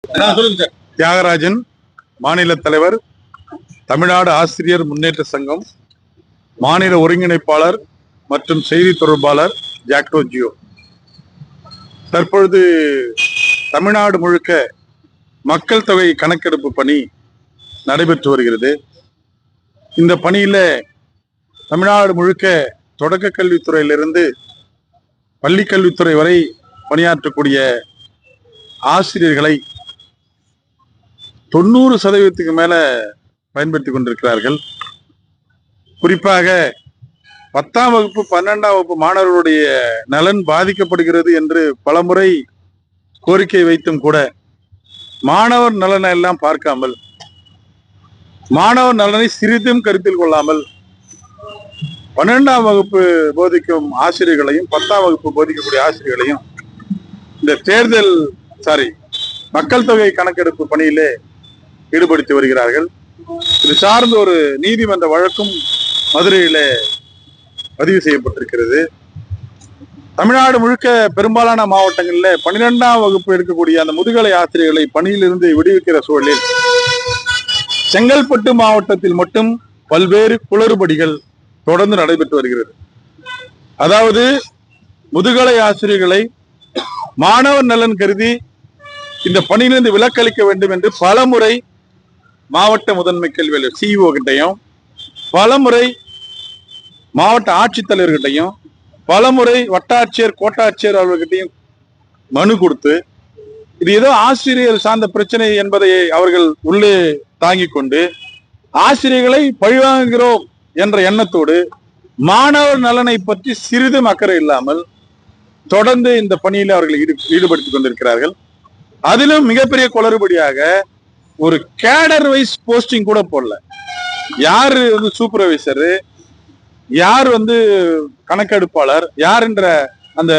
தியாகராஜன், மாநில தலைவர், தமிழ்நாடு ஆசிரியர் முன்னேற்ற சங்கம், மாநில ஒருங்கிணைப்பாளர் மற்றும் செய்தி தொடர்பாளர் ஜாக்டோ ஜியோ. தற்பொழுது தமிழ்நாடு முழுக்க மக்கள் தொகை கணக்கெடுப்பு பணி நடைபெற்று வருகிறது. இந்த பணியில தமிழ்நாடு முழுக்க தொடக்க கல்வித்துறையிலிருந்து பள்ளி கல்வித்துறை வரை பணியாற்றக்கூடிய ஆசிரியர்களை 90% மேல பயன்படுத்தி கொண்டிருக்கிறார்கள். குறிப்பாக 10ஆம் வகுப்பு 12ஆம் வகுப்பு மாணவர்களுடைய நலன் பாதிக்கப்படுகிறது என்று பலமுறை கோரிக்கை வைத்தும் கூட மாணவர் நலனை எல்லாம் பார்க்காமல், மாணவர் நலனை சிறிதும் கருத்தில் கொள்ளாமல் 12ஆம் வகுப்பு போதிக்கும் ஆசிரியர்களையும் 10ஆம் வகுப்பு போதிக்கக்கூடிய ஆசிரியர்களையும் இந்த மக்கள் தொகை கணக்கெடுப்பு பணியிலே ஈடுபடுத்தி வருகிறார்கள். இது சார்ந்த ஒரு நீதிமன்ற வழக்கும் மதுரையில பதிவு செய்யப்பட்டிருக்கிறது. தமிழ்நாடு முழுக்க பெரும்பாலான மாவட்டங்களில் 12ஆம் வகுப்பு எடுக்கக்கூடிய அந்த முதுகலை ஆசிரியர்களை பணியிலிருந்து விடுவிக்கிற சூழலில் செங்கல்பட்டு மாவட்டத்தில் மட்டும் பல்வேறு குளறுபடிகள் தொடர்ந்து நடைபெற்று வருகிறது. அதாவது முதுகலை ஆசிரியர்களை மாணவர் நலன் கருதி இந்த பணியிலிருந்து விலக்களிக்க வேண்டும் என்று பலமுறை மாவட்ட முதன்மை கல்வி அலுவலர் சிஇஓ கிட்டையும், பலமுறை மாவட்ட ஆட்சித்தலைவர்கிட்டையும், பலமுறை வட்டாட்சியர் கோட்டாட்சியர் அவர்கிட்டையும் மனு கொடுத்து, இது ஏதோ ஆசிரியர் சார்ந்த பிரச்சனை என்பதை அவர்கள் உள்ளே தாங்கிக் கொண்டு ஆசிரியர்களை பழிவாங்குகிறோம் என்ற எண்ணத்தோடு மாணவர் நலனை பற்றி சிறிதும் அக்கறை இல்லாமல் தொடர்ந்து இந்த பணியில் அவர்கள் ஈடுபடுத்திக் கொண்டிருக்கிறார்கள். அதிலும் மிகப்பெரிய குளறுபடியாக ஒரு கேடர் வைஸ் போஸ்டிங் கூட போடல. யாரு சூப்பர்வைசரு, யார் கணக்கெடுப்பாளர், யார் என்ற அந்த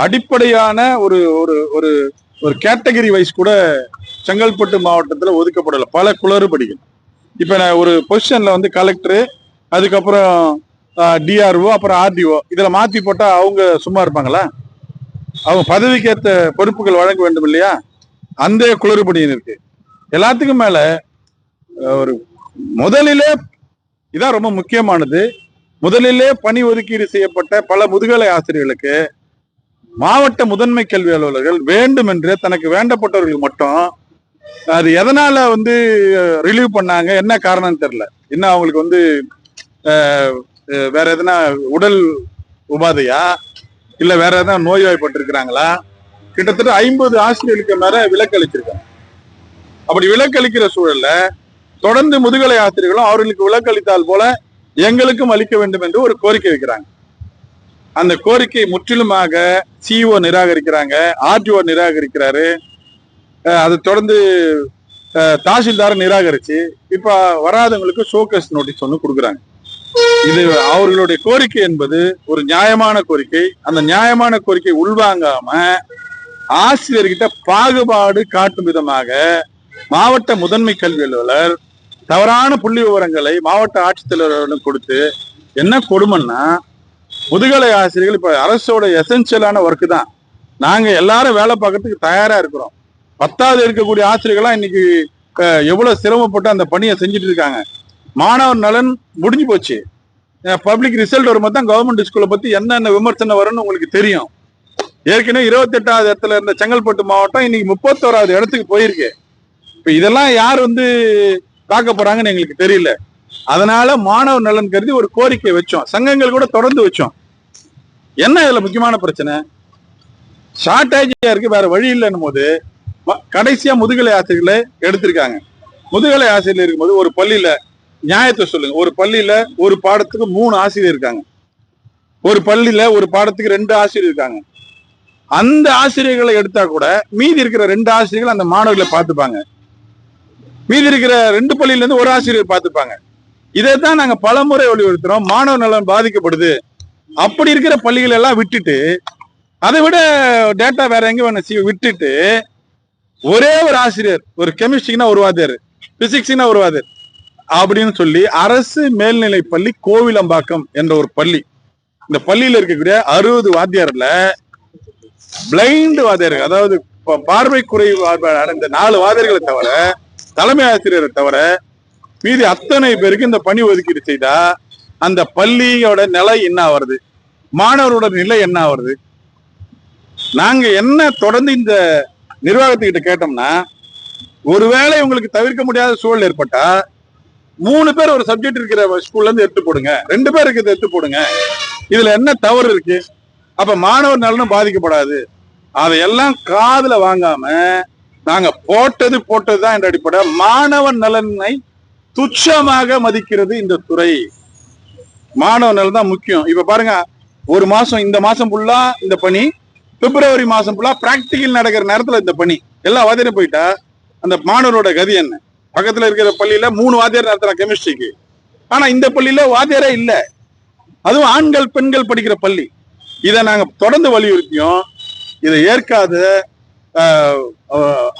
அடிப்படையான ஒரு ஒரு ஒரு ஒரு கேட்டகரி வைஸ் கூட செங்கல்பட்டு மாவட்டத்தில் ஒதுக்கப்படல. பல குளறுபடிகள். இப்ப நான் ஒரு பொசிஷன்ல கலெக்டரு, அதுக்கப்புறம் டிஆர்ஓ, அப்புறம் ஆர்டிஓ, இதுல மாத்தி போட்டா அவங்க சும்மா இருப்பாங்களா? அவங்க பதவிக்கு ஏற்ற பொறுப்புகள் வழங்க வேண்டும் இல்லையா? அந்த குளறுபடியும் இருக்கு. எல்லாத்துக்கும் மேல ஒரு முதலிலே இதான் ரொம்ப முக்கியமானது. முதலிலே பணி ஒதுக்கீடு செய்யப்பட்ட பல முதுகலை ஆசிரியர்களுக்கு மாவட்ட முதன்மை கல்வி அலுவலர்கள் வேண்டும் என்று தனக்கு வேண்டப்பட்டவர்களுக்கு மட்டும் அது எதனால ரிலீவ் பண்ணாங்க, என்ன காரணம் தெரியல. என்ன அவங்களுக்கு வேற எதனா உடல் உபாதையா, இல்ல வேற எதனா நோய்வாய்ப்பட்டிருக்கிறாங்களா? கிட்டத்தட்ட 50 ஆசிரியர்களுக்கு மேல விலக்களிச்சிருக்காங்க. அப்படி விலக்களிக்கிற சூழல்ல தொடர்ந்து முதுகலை ஆசிரியர்களும் அவர்களுக்கு விலக்களித்தால் போல எங்களுக்கும் அளிக்க வேண்டும் என்று ஒரு கோரிக்கை வைக்கிறாங்க. அந்த கோரிக்கை முற்றிலுமாக சிஇஓ நிராகரிக்கிறாங்க, ஆர்டிஓ நிராகரிக்கிறாரு. அதை தொடர்ந்து தாசில்தார் நிராகரிச்சு இப்ப வராதவங்களுக்கு ஷோகேஸ் நோட்டீஸ் கொடுக்குறாங்க. இது அவர்களுடைய கோரிக்கை என்பது ஒரு நியாயமான கோரிக்கை. அந்த நியாயமான கோரிக்கை உள்வாங்காம ஆசிரியர்கிட்ட பாகுபாடு காட்டும் விதமாக மாவட்ட முதன்மை கல்வி அலுவலர் தவறான புள்ளி விவரங்களை மாவட்ட ஆட்சித்தலைவர்களும் கொடுத்து, என்ன கொடுமைன்னா, முதுகலை ஆசிரியர்கள் இப்ப அரசோட எசென்சியலான ஒர்க்கு தான். நாங்க எல்லாரும் வேலை பார்க்கறதுக்கு தயாரா இருக்கிறோம். 10வது இருக்கக்கூடிய ஆசிரியர்கள்லாம் இன்னைக்கு எவ்வளவு சிரமப்பட்டு அந்த பணியை செஞ்சுட்டு இருக்காங்க. மாணவர் நலன் முடிஞ்சு போச்சு. பப்ளிக் ரிசல்ட் வரும்போது தான் கவர்மெண்ட் ஸ்கூலை பத்தி என்னென்ன விமர்சனம் வரும்னு உங்களுக்கு தெரியும். ஏற்கனவே 28வது இடத்துல இருந்த செங்கல்பட்டு மாவட்டம் இன்னைக்கு 31வது இடத்துக்கு போயிருக்கு. இப்ப இதெல்லாம் யார் பார்க்க போறாங்கன்னு எங்களுக்கு தெரியல. அதனால மாணவர் நலன் கருதி ஒரு கோரிக்கை வச்சோம். சங்கங்கள் கூட தொடர்ந்து வச்சோம். என்ன இதுல முக்கியமான பிரச்சனை? ஷார்டேஜா இருக்கு, வேற வழி இல்லைன்னும் போது கடைசியா முதுகலை ஆசிரியர்களை எடுத்திருக்காங்க. முதுகலை ஆசிரியர் இருக்கும்போது ஒரு பள்ளியில நியாயத்தை சொல்லுங்க. ஒரு பள்ளியில ஒரு பாடத்துக்கு 3 ஆசிரியர் இருக்காங்க, ஒரு பள்ளியில ஒரு பாடத்துக்கு 2 ஆசிரியர் இருக்காங்க. அந்த ஆசிரியர்களை எடுத்தா கூட மீதி இருக்கிற 2 ஆசிரியர்கள் அந்த மாணவர்களை பார்த்துப்பாங்க. மீதி இருக்கிற 2 பள்ளியில இருந்து ஒரு ஆசிரியர் பார்த்துப்பாங்க. இதைத்தான் நாங்க பலமுறை வலியுறுத்துறோம். மாணவர் நலன் பாதிக்கப்படுது. அப்படி இருக்கிற பள்ளிகள் எல்லாம் விட்டுட்டு, அதை விட டேட்டா வேற எங்க வேணும் விட்டுட்டு, ஒரே ஒரு ஆசிரியர், ஒரு கெமிஸ்ட்ரினா ஒரு வாத்தியார், பிசிக்ஸ்னா ஒரு வாத்தியார் அப்படின்னு சொல்லி அரசு மேல்நிலை பள்ளி கோவிலம்பாக்கம் என்ற ஒரு பள்ளி, இந்த பள்ளியில இருக்கக்கூடிய 60 வாத்தியார்ல பிளைண்ட் வாத்தியார், அதாவது பார்வை குறைபாடு இந்த 4 வாதியர்களை தவிர, தலைமை ஆசிரியரை தவிர மீதி அத்தனை பேருக்கு இந்த பணி ஒதுக்கீடு செய்தா அந்த பள்ளியோட நிலை என்ன ஆகுறது, மாணவரோட நிலை என்ன ஆகுறது? நாங்க என்ன தொடர்ந்து இந்த நிர்வாகத்துக்கிட்ட கேட்டோம்னா, ஒருவேளை உங்களுக்கு தவிர்க்க முடியாத சூழல் ஏற்பட்டா 3 பேர் ஒரு சப்ஜெக்ட் இருக்கிற ஸ்கூல்ல இருந்து எடுத்து போடுங்க, 2 பேர் இருக்கிறத எடுத்து போடுங்க, இதுல என்ன தவறு இருக்கு? அப்ப மாணவர் நலனும் பாதிக்கப்படாது. அதையெல்லாம் காதுல வாங்காம நாங்க போட்டதுதான் என்ற அடிப்படை மாணவன் நலனை துச்சமாக மதிக்கிறது இந்த துறை. மாணவ நலன் தான் முக்கியம். இப்ப பாருங்க, ஒரு மாசம் இந்த மாசம் ஃபுல்லா இந்த பணி, பிப்ரவரி மாசம் ஃபுல்லா பிராக்டிகல் நடக்கிற நேரத்துல இந்த பணி, எல்லா வாத்தியாரும் போயிட்டா அந்த மாணவரோட கதி என்ன? பக்கத்துல இருக்கிற பள்ளியில 3 வாத்தியார் நடத்துறாங்க கெமிஸ்ட்ரிக்கு, ஆனா இந்த பள்ளியில வாத்தியாரே இல்ல, அதுவும் ஆண்கள் பெண்கள் படிக்கிற பள்ளி. இதை நாங்க தொடர்ந்து வலியுறுத்தியும் இதை ஏற்காத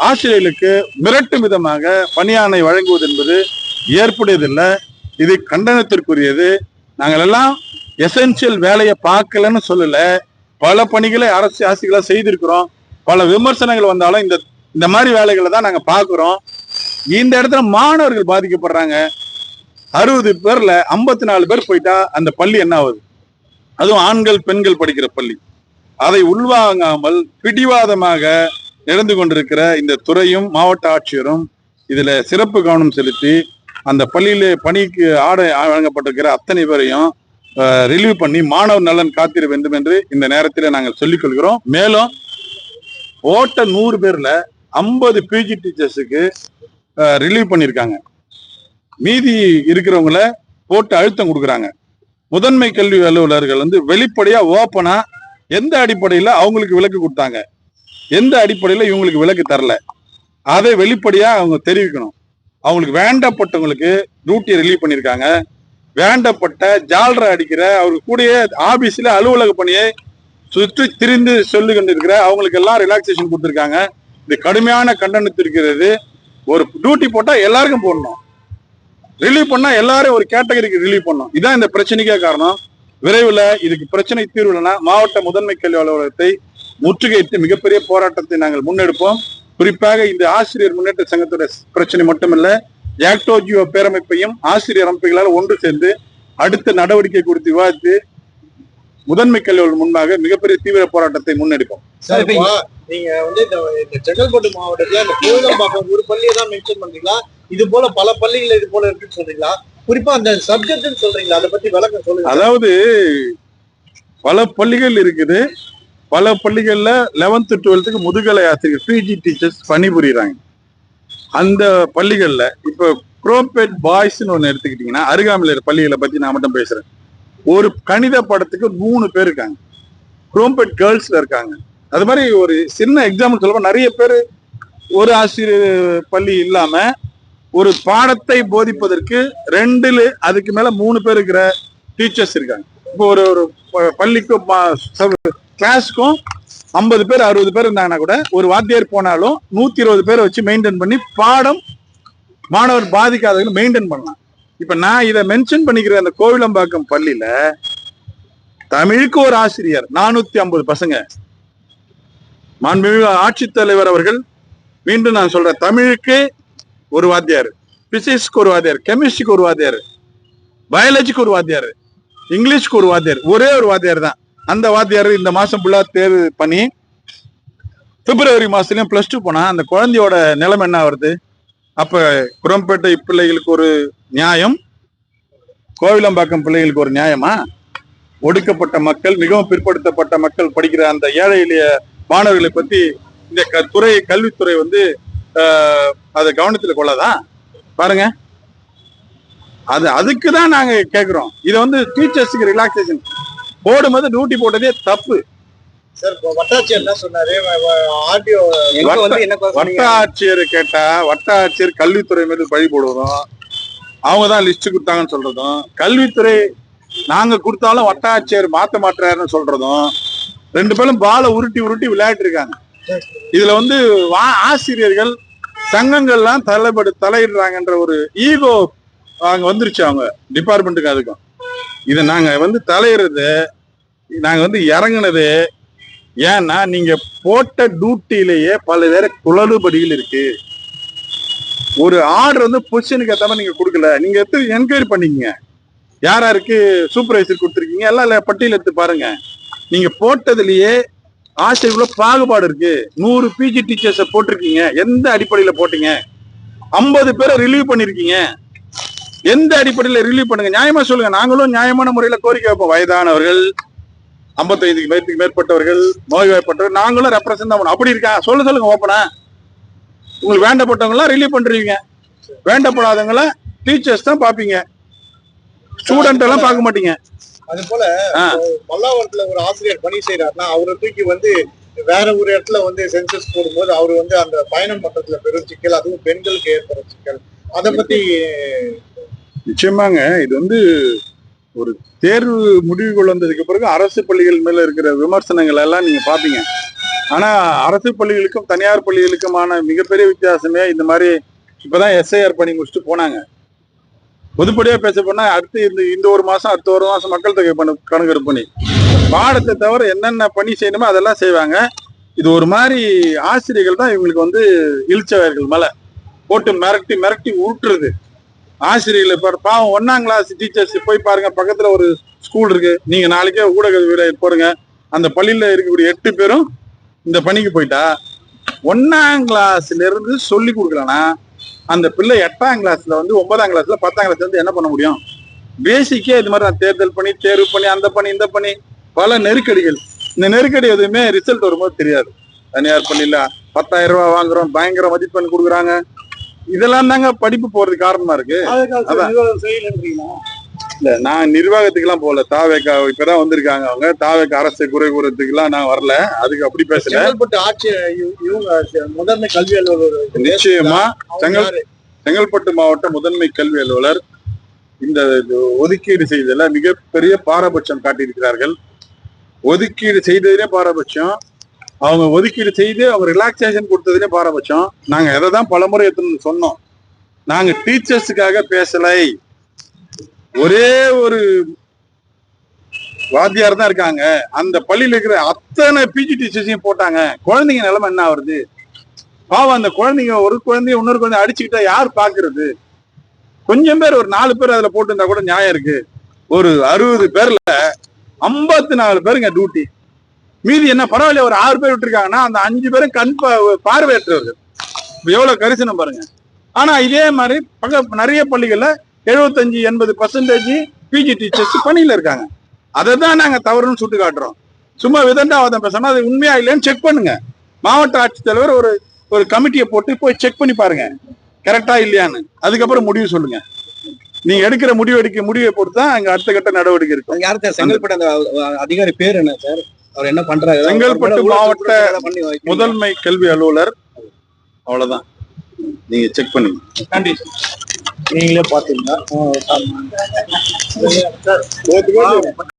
ஆசிரியர்களுக்கு மிரட்டும் விதமாக பணியாணை வழங்குவது என்பது ஏற்புடையதில்லை. இது கண்டனத்திற்குரியது. நாங்கள் எல்லாம் எசென்சியல் வேலையை பார்க்கலன்னு சொல்லல, பல பணிகளை அரசு ஆசிரியர்களா செய்திருக்கிறோம். பல விமர்சனங்கள் வந்தாலும் இந்த மாதிரி வேலைகளை தான் நாங்க பாக்குறோம். இந்த இடத்துல மாணவர்கள் பாதிக்கப்படுறாங்க. 60 பேர்ல 54 பேர் போயிட்டா அந்த பள்ளி என்ன ஆகுது? அதுவும் ஆண்கள் பெண்கள் படிக்கிற பள்ளி. அதை உள்வாங்காமல் பிடிவாதமாக நடந்து கொண்டிருக்கிற இந்த துறையும் மாவட்ட ஆட்சியரும் இதுல சிறப்பு கவனம் செலுத்தி அந்த பள்ளியிலே பணிக்கு ஆடை வழங்கப்பட்டிருக்கிற அத்தனை பேரையும் ரிலீவ் பண்ணி மாணவர் நலன் காத்திட வேண்டும் என்று இந்த நேரத்தில் நாங்கள் சொல்லிக் கொள்கிறோம். மேலும் ஓட்ட 100 பேர்ல 50 பிஜி டீச்சர்ஸுக்கு ரிலீவ் பண்ணியிருக்காங்க. மீதி இருக்கிறவங்கள போட்டு அழுத்தம் கொடுக்குறாங்க. முதன்மை கல்வி அலுவலர்கள் வெளிப்படையா ஓப்பனா எந்த அடிப்படையில அவங்களுக்கு விலக்கு கொடுத்தாங்க, எந்த அடிப்படையில இவங்களுக்கு விலக்கு தரல, அதை வெளிப்படையா அவங்க தெரிவிக்கணும். அவங்களுக்கு வேண்டப்பட்டவங்களுக்கு டியூட்டியை ரிலீவ் பண்ணியிருக்காங்க. வேண்டப்பட்ட ஜால்ரா அடிக்கிற அவரு கூடயே ஆபீஸ்ல அலுவலக பணியை சுற்றி திரிந்து சொல்லி கொண்டிருக்கிற அவங்களுக்கு எல்லாம் ரிலாக்ஸேஷன் கொடுத்திருக்காங்க. இது கடுமையான கண்டனத்திற்கிறது. ஒரு டியூட்டி போட்டா எல்லாருக்கும் போடணும், ரிலீவ் பண்ணா எல்லாரும் ஒரு கேட்டகரிக்கு ரிலீவ் பண்ணணும். இதான் இந்த பிரச்சனைக்கே காரணம். விரைவில் இதுக்கு பிரச்சனை தீர்வு இல்லைன்னா மாவட்ட முதன்மை கல்வி அலுவலகத்தை முற்றுகையிட்டு மிகப்பெரிய போராட்டத்தை நாங்கள் முன்னெடுப்போம். குறிப்பாக இந்த ஆசிரியர் முன்னேற்ற சங்கத்தோட பிரச்சனை மட்டுமல்ல, ஆக்டோஜியோ பேரமைப்பையும் ஆசிரியர் அமைப்புகளால் ஒன்று சேர்ந்து அடுத்த நடவடிக்கை குறித்து விவாதித்து முதன்மை கல்வி முன்பாக மிகப்பெரிய தீவிர போராட்டத்தை முன்னெடுப்போம். நீங்க இந்த செங்கல்பட்டு மாவட்டத்துல இந்த கோவிலம்பாக்கம் ஒரு பள்ளியை தான் மென்ஷன் பண்றீங்களா? இது போல பல பள்ளிகள் இது போல இருக்குன்னு சொல்றீங்களா? குறிப்பா அந்த சப்ஜெக்ட் சொல்றீங்களா, அதை பத்தி விளக்கம் சொல்லுங்க. அதாவது பல பள்ளிகள் இருக்குது. பல பள்ளிகள்ல 11th 12th முதுகலை ஆசிரியர் பிஜி டீச்சர்ஸ் பணிபுரியுறாங்க. அந்த பள்ளிகள்ல இப்ப குரோம்பேட் பாய்ஸ்ன்னு ஒண்ணு எடுத்துக்கிட்டீங்கன்னா, அருகாமையில் பள்ளிகளை பத்தி நான் மட்டும் பேசுறேன். ஒரு கணித படத்துக்கு 3 பேர் இருக்காங்க. குரோம்பேட் கேர்ள்ஸ்ல இருக்காங்க. அது மாதிரி ஒரு சின்ன எக்ஸாம்பிள் சொல்லுவோம். நிறைய பேர் ஒரு ஆசிரியர் பள்ளி இல்லாம ஒரு பாடத்தை போதிப்பதற்கு 2 அதுக்கு மேல 3 பேர் இருக்கிற டீச்சர்ஸ் இருக்காங்க. இப்போ ஒரு பள்ளிக்கும் கிளாஸுக்கும் 50 பேர் 60 பேர் இருந்தாங்கன்னா கூட ஒரு வாத்தியார் போனாலும் 120 பேரை வச்சு மெயின்டைன் பண்ணி பாடம் மாணவர் பாதிக்காதவங்க மெயின்டைன் பண்ணலாம். இப்ப நான் இதை மென்ஷன் பண்ணிக்கிற அந்த கோவிலம்பாக்கம் பள்ளியில தமிழுக்கு ஒரு ஆசிரியர், 450 பசங்க. மாண்புமிகு ஆட்சித்தலைவர் அவர்கள் மீண்டும் நான் சொல்றேன், தமிழுக்கு ஒரு வாத்தியார், பிசிக்ஸ்க்கு ஒரு வாத்தியார், கெமிஸ்ட்ரிக்கு ஒரு வாத்தியார், பயாலஜிக்கு ஒரு வாத்தியார், இங்கிலீஷ்க்கு ஒரு வாத்தியார், ஒரே ஒரு வாத்தியார் தான். அந்த வாத்தியார் இந்த மாசம் ஃபுல்லா தேர்வு பண்ணி பிப்ரவரி மாசத்துலயும் +2 போனா அந்த குழந்தையோட நிலைமை என்ன வருது? அப்ப குரம்பேட்டை பிள்ளைகளுக்கு ஒரு நியாயம், கோவிலம்பாக்கம் பிள்ளைகளுக்கு ஒரு நியாயமா? ஒடுக்கப்பட்ட மக்கள், மிகவும் பிற்படுத்தப்பட்ட மக்கள் படிக்கிற அந்த ஏழை எளிய மாணவர்களை பத்தி இந்த கல்வித்துறை அதை கவனத்துல கொள்ளதான் பாருங்க. அதுக்குதான் நாங்க கேக்குறோம். இதை டீச்சர்ஸுக்கு ரிலாக்ஸேஷன் போடும்போது டியூட்டி போட்டதே தப்பு. வட்டாட்சியர் என்ன சொன்னாரு? வட்டாட்சியர் கேட்டா வட்டாட்சியர் கல்வித்துறை மீது பழி போடுவதும், அவங்கதான் லிஸ்ட் கொடுத்தாங்கன்னு சொல்றதும், கல்வித்துறை நாங்க கொடுத்தாலும் வட்டாட்சியர் மாற்றாருன்னு சொல்றதும், 2 பேரும் பாலை உருட்டி உருட்டி விளையாட்டு இருக்காங்க. இதுல ஆசிரியர்கள் சங்கங்கள்லாம் தலையிடுறாங்கன்ற ஒரு ஈகோ அங்க வந்துருச்சு அவங்க டிபார்ட்மெண்ட்டுக்கு. அதுக்கும் இதை நாங்க தலையிடுறது, நாங்க இறங்குனது ஏன்னா நீங்க போட்ட டியூட்டிலேயே பல வேற குளறுபடிகள் இருக்கு. ஒரு ஆர்டர் வந்து பொசிஷனுக்கு ஏற்ற மாதிரி நீங்க கொடுக்கல. நீங்க எடுத்து என்கொயரி பண்ணிக்கங்க. யார் யாருக்கு சூப்பர்வைசர் கொடுத்துருக்கீங்க எல்லாம் பட்டியல் எடுத்து பாருங்க. நீங்க போட்டதுலயே ஆசிரியர்கள பாகுபாடு இருக்கு. 100 பிஜி டீச்சர்ஸை போட்டிருக்கீங்க, எந்த அடிப்படையில போட்டீங்க? 50 பேரை ரிலீவ் பண்ணிருக்கீங்க, எந்த அடிப்படையில ரிலீவ் பண்ணுங்க, நியாயமா சொல்லுங்க. நாங்களும் நியாயமான முறையில கோரிக்கை வைப்போம். வயதானவர்கள், 55 வயதுக்கு மேற்பட்டவர்கள், நோய்வாய்ப்பட்டவர்கள், நாங்களும் ரெப்ரசென்ட் தான் பண்ணுவோம். அப்படி இருக்கா? சொல்லுங்க ஓப்பனா. உங்களுக்கு வேண்டப்பட்டவங்களாம் ரிலீவ் பண்றீங்க, வேண்டப்படாதவங்கள டீச்சர்ஸ் தான் பாப்பீங்க, ஸ்டூடெண்ட் எல்லாம் பார்க்க மாட்டீங்க. அது போல பல்லாவரத்துல ஒரு ஆசிரியர் பணி செய்யறாருன்னா அவரை தூக்கி வந்து வேற ஒரு இடத்துல வந்து சென்சஸ் போடும்போது அவரு வந்து அந்த பயணம் பண்றதுல பெரும் சிக்கல், அதுவும் பெண்களுக்கு ஏற்படுற சிக்கல், அதை பத்தி. நிச்சயமாங்க, இது வந்து ஒரு தேர்வு முடிவு கொண்டு வந்ததுக்கு பிறகு அரசு பள்ளிகள் மேல இருக்கிற விமர்சனங்கள் எல்லாம் நீங்க பாப்பீங்க. ஆனா அரசு பள்ளிகளுக்கும் தனியார் பள்ளிகளுக்குமான மிகப்பெரிய வித்தியாசமே இந்த மாதிரி இப்பதான் எஸ்ஐஆர் பணி முடிச்சுட்டு போனாங்க. பொதுப்படியா பேச போனா அடுத்து இந்த ஒரு மாசம் அடுத்த ஒரு மாசம் மக்கள் தொகை கணக்கெடுப்பு பண்ணி பாடத்தை தவிர என்னென்ன பணி செய்யணுமோ அதெல்லாம் செய்வாங்க. இது ஒரு மாதிரி ஆசிரியர்கள் தான் இவங்களுக்கு வந்து இழிச்சவர்கள் மேல போட்டு மிரட்டி மிரட்டி உருட்டுறது. ஆசிரியர்கள் பாவம் 1ஆம் கிளாஸ் டீச்சர்ஸ் போய் பாருங்க, பக்கத்துல ஒரு ஸ்கூல் இருக்கு, நீங்க நாளைக்கே ஊடக வீரர் போடுங்க, அந்த பள்ளியில இருக்கக்கூடிய 8 பேரும் இந்த பணிக்கு போயிட்டா 1ஆம் கிளாஸ்ல இருந்து சொல்லி கொடுக்கலன்னா அந்த பிள்ளை 8ஆம் கிளாஸ்ல வந்து 9ஆம் கிளாஸ்ல 10ஆம் கிளாஸ்ல வந்து என்ன பண்ண முடியும்? பேசிக்கே இது மாதிரி தேர்தல் பண்ணி, தேர்வு பண்ணி, அந்த பண்ணி, இந்த பண்ணி, பல நெருக்கடிகள். இந்த நெருக்கடி எதுவுமே ரிசல்ட் வரும்போது தெரியாது. தனியார் பள்ளியில 10,000 ரூபாய் வாங்குறோம், பயங்கர மதிப்பெண் கொடுக்குறாங்க, இதெல்லாம் தாங்க படிப்பு போறதுக்கு காரணமா இருக்கு. இல்ல, நான் நிர்வாகத்துக்கு எல்லாம் போகல. தாவேக்கா இப்பதான் வந்திருக்காங்க. அவங்க தாவேக்கா அரசு குறை கூறதுக்கு எல்லாம் நான் வரல, அதுக்கு அப்படி பேசல. முதன்மை கல்வி அலுவலர் நிச்சயமா செங்கல்பட்டு மாவட்ட முதன்மை கல்வி அலுவலர் இந்த ஒதுக்கீடு செய்ததுல மிகப்பெரிய பாரபட்சம் காட்டியிருக்கிறார்கள். ஒதுக்கீடு செய்ததிலே பாரபட்சம், அவங்க ஒதுக்கீடு செய்து அவங்க ரிலாக்ஸேஷன் கொடுத்ததிலே பாரபட்சம். நாங்க எதை தான் பலமுறை சொன்னோம், நாங்க டீச்சர்ஸுக்காக பேசலை. ஒரே ஒரு வாத்தியார் தான் இருக்காங்க, அந்த பள்ளியில இருக்கிற அத்தனை பிஜி டீச்சர்ஸையும் போட்டாங்க. குழந்தைங்க நிலைமை என்ன ஆகுறது? பாவம், அந்த குழந்தைங்க ஒரு குழந்தைய இன்னொரு குழந்தை அடிச்சுக்கிட்டா யார் பாக்குறது? கொஞ்சம் பேர், ஒரு 4 பேர் அதுல போட்டு இருந்தா கூட நியாயம் இருக்கு. ஒரு 60 பேர்ல 54 பேருங்க டியூட்டி. மீதி என்ன பரவாயில்ல, ஒரு 6 பேர் விட்டுருக்காங்கன்னா அந்த 5 பேரும் கண் பார்வையற்றவர்கள். எவ்வளவு கரிசனம் பாருங்க. ஆனா இதே மாதிரி நிறைய பள்ளிகள்ல 75-80% பிஜி டீச்சர்ஸ் பணியில இருக்காங்க. அதை தான் நாங்க தவறுன்னு சுட்டு காட்டுறோம். சும்மா விதண்டாவாதம் பேசணும், அது உண்மையா இல்லைன்னு செக் பண்ணுங்க. மாவட்ட ஆட்சித்தலைவர் ஒரு கமிட்டியை போட்டு போய் செக் பண்ணி பாருங்க, கரெக்டா இல்லையான்னு. அதுக்கப்புறம் முடிவு சொல்லுங்க. நீங்க எடுக்கிற முடிவை பொறுத்து தான் அங்க அடுத்த கட்ட நடவடிக்கை இருக்கு. யார் சார் செங்கல்பட்டு அந்த அதிகாரி பேர் என்ன சார்? அவர் என்ன பண்றாரு? செங்கல்பட்டு மாவட்ட முதன்மை கல்வி அலுவலர். அவ்வளவுதான், நீங்க செக் பண்ணுங்க. நன்றி. நீங்களே பாத்தீங்கன்னா